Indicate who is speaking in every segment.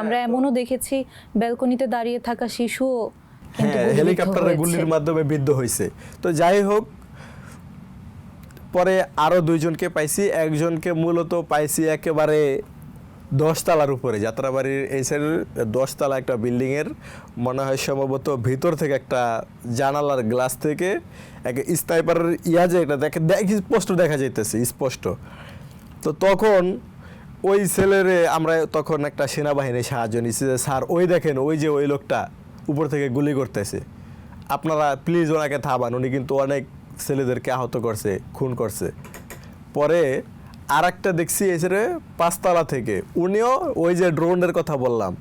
Speaker 1: আমরা এমনও দেখেছি ব্যালকনিতে দাঁড়িয়ে থাকা শিশুও কিন্তু
Speaker 2: হেলিকপ্টারের গুলির মাধ্যমে বিদ্ধ হয়েছে। তো যাই হোক, পরে আরো দুইজনকে পাইছি, একজনকে মূলত পাইছি একেবারে 10 তলার উপরে, যাত্রাবাড়ির এই সাইডের 10 তলা একটা বিল্ডিং এর মনে হয় সম্ভবত ভিতর থেকে একটা জানালার গ্লাস থেকে এক স্নাইপারের যে এটা দেখে স্পষ্ট দেখা যাইতেছে স্পষ্ট। তো তখন ওই ছেলেরে আমরা তখন একটা সেনাবাহিনীর সাহায্য নিচ্ছি যে স্যার ওই দেখেন ওই যে ওই লোকটা উপর থেকে গুলি করতেছে, আপনারা প্লিজ ওনাকে থামান, উনি কিন্তু অনেক ছেলেদেরকে আহত করছে, খুন করছে। পরে আর একটা দেখছি এসে 5 তলা থেকে উনিও ওই যে ড্রোনের কথা বললাম,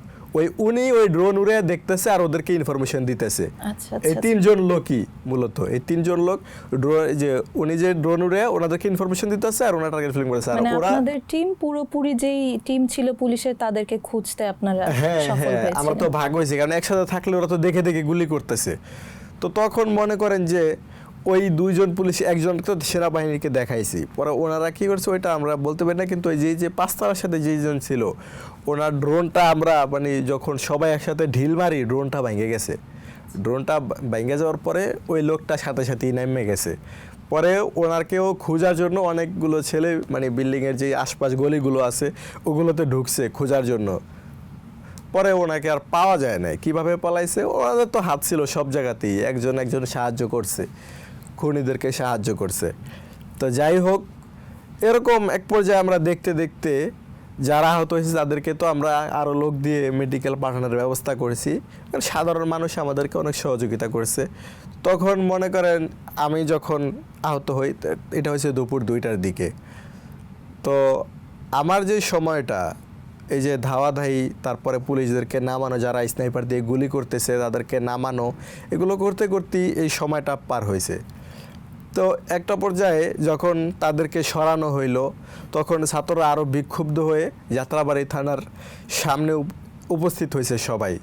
Speaker 2: উনি ওই ড্রোন উড়ে দেখতেছে আর ওদেরকে ইনফরমেশন দিতেছে। এই 3 জন লোকই মূলত, এই 3 জন লোক যে উনি যে ড্রোন উড়ে ওনাদেরকে ইনফরমেশন দিতেছে আর ওনারা টার্গেট ফিলিং করেছে। আর ওরা
Speaker 1: আপনাদের টিম পুরোপুরি যেই টিম ছিল পুলিশের তাদেরকে খুঁজতে আপনারা সফল হয়েছিলেন।
Speaker 2: আমরা তো ভাগ হয়েছি, কারণ একসাথে থাকলে ওরা তো দেখে দেখে গুলি করতেছে। তো তখন মনে করেন যে ওই 2 জন পুলিশ, একজনকে তো সেনাবাহিনীকে দেখাইছি, পরে ওনারা কি করছে ওইটা আমরা বলতে পারি না, কিন্তু ওই যে 5 তলার সাথে যেজন ছিল ওনার ড্রোনটা আমরা মানে যখন সবাই একসাথে ঢিল মারি ড্রোনটা ভেঙে গেছে। ড্রোনটা ভেঙে যাওয়ার পরে ওই লোকটা সাথে সাথেই নেমে গেছে। পরে ওনারকেও খোঁজার জন্য অনেকগুলো ছেলে মানে বিল্ডিংয়ের যে আশপাশ গলিগুলো আছে ওগুলোতে ঢুকছে খোঁজার জন্য। পরে ওনাকে আর পাওয়া যায় না, কিভাবে পালাইছে, ওনাদের তো হাত ছিল সব জায়গাতেই, একজন সাহায্য করছে, খুনিদেরকে সাহায্য করছে। তো যাই হোক, এরকম এক পর্যায়ে আমরা দেখতে দেখতে যারা আহত হয়েছে তাদেরকে তো আমরা আরও লোক দিয়ে মেডিকেল পাঠানোর ব্যবস্থা করেছি, কারণ সাধারণ মানুষ আমাদেরকে অনেক সহযোগিতা করছে। তখন মনে করেন আমি যখন আহত হই এটা হচ্ছে দুপুর 2টার দিকে। তো আমার যে সময়টা এই যে ধাওয়াধাই, তারপরে পুলিশদেরকে নামানো, যারা স্নাইপার দিয়ে গুলি করতেছে তাদেরকে নামানো, এগুলো করতে করতেই এই সময়টা পার হয়েছে। তো একটা পর্যায়ে যখন তাদেরকে সরানো হইল তখন ছাত্ররা আরও বিক্ষুব্ধ হয়ে যাত্রাবাড়ি থানার সামনে উপস্থিত হয়েছে সবাই,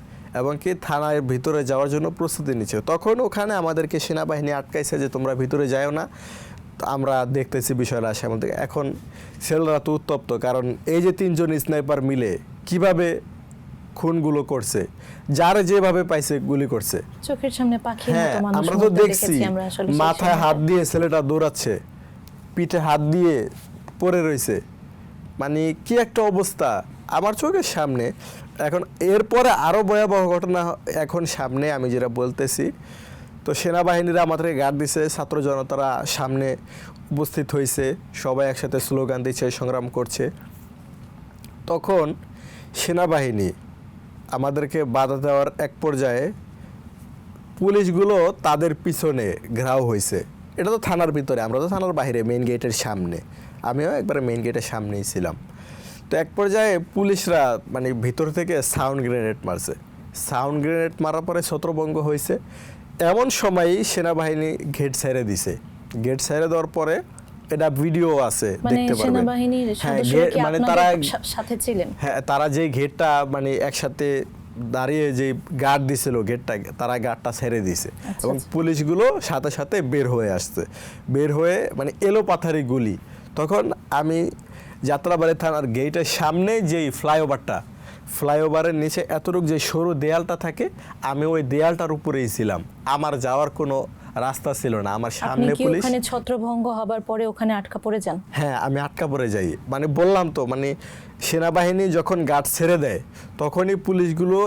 Speaker 2: এবং কি থানার ভিতরে যাওয়ার জন্য প্রস্তুতি নিচ্ছে। তখন ওখানে আমাদেরকে সেনাবাহিনী আটকাইছে যে তোমরা ভিতরে যাও না, আমরা দেখতেছি বিষয়টা আসে আমাদের। এখন ছেলেরা তো উত্তপ্ত, কারণ এই যে 3 জন স্নাইপার মিলে কিভাবে খুনগুলো করছে, যারা যেভাবে পাইছে গুলি করছে,
Speaker 1: চোখের সামনে পাখির মতো মানুষ
Speaker 2: আমরা তো দেখছি মাথায় হাত দিয়ে ছেলেটা দৌড়াচ্ছে, পিঠে হাত দিয়ে পড়ে রয়েছে, মানে কি একটা অবস্থা আমার চোখের সামনে। এখন এরপরে আরো ভয়াবহ ঘটনা এখন সামনে, আমি যেটা বলতেছি। তো সেনাবাহিনীরা আমাদেরকে গার্ড দিছে, ছাত্র জনতারা সামনে উপস্থিত হয়েছে, সবাই একসাথে স্লোগান দিচ্ছে, সংগ্রাম করছে। তখন সেনাবাহিনী আমাদেরকে বাধা দেওয়ার এক পর্যায়ে পুলিশগুলো তাদের পিছনে ঘেরাও হয়েছে। এটা তো থানার ভিতরে, আমরা তো থানার বাইরে মেইন গেটের সামনে, আমিও একবারে মেইন গেটের সামনেই ছিলাম। তো এক পর্যায়ে পুলিশরা মানে ভিতর থেকে সাউন্ড গ্রেনেড মারছে, সাউন্ড গ্রেনেড মারার পরে ছত্রভঙ্গ হয়েছে। এমন সময়ই সেনাবাহিনী গেট ছেড়ে দিছে, গেট ছেড়ে দেওয়ার পরে এটা ভিডিও আছে, দেখতে পারবেন।
Speaker 1: সেনাবাহিনীর সদস্যরা কি আপনাদের সাথে ছিলেন?
Speaker 2: হ্যাঁ, তারা যে গেটটা মানে একসাথে দাঁড়িয়ে যে গার্ড দিছিল গেটটা, তারা গার্ডটা ছেড়ে দিছে, এবং পুলিশগুলো সাথে সাথে বের হয়ে আসছে, বের হয়ে মানে এলো পাথারি গুলি। তখন আমি যাত্রাবাড়ি থানার গেটের সামনে যেই ফ্লাইওভারের নিচে এতটুকু যে সরু দেয়ালটা থাকে, আমি ওই দেয়ালটার উপরেই ছিলাম, আমার যাওয়ার কোনো রাস্তা ছিল না। আমার সামনে পুলিশ।
Speaker 1: ওখানে ছত্রভঙ্গ হবার পরে ওখানে আটকা পড়ে যান?
Speaker 2: হ্যাঁ, আমি আটকা পড়ে যাই, মানে বললাম তো, মানে সেনাবাহিনী যখন গার্ড ছেড়ে দেয় তখনই পুলিশগুলো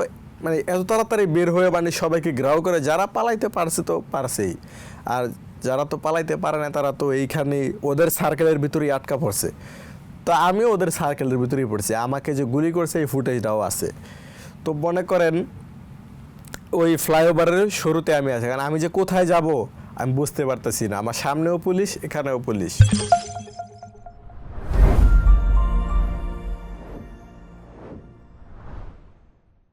Speaker 2: মানে এত তাড়াতাড়ি বের হয়ে মানে সবাইকে ঘেরাও করে, যারা পালাইতে পারছে তো পারছেই, আর যারা তো পালাইতে পারে না তারা তো এইখানেই ওদের সার্কেলের ভিতরেই আটকা পড়ছে। তো আমিও ওদের সার্কেলের ভিতরেই পড়ছি, আমাকে যে গুলি করছে এই ফুটেজটাও আছে। তো মনে করেন ওই ফ্লাইওভারের শুরুতে আমি আছি, কারণ আমি যে কোথায় যাব আমি বুঝতে পারতেছি না, আমার সামনেও পুলিশ, এখানেও পুলিশ।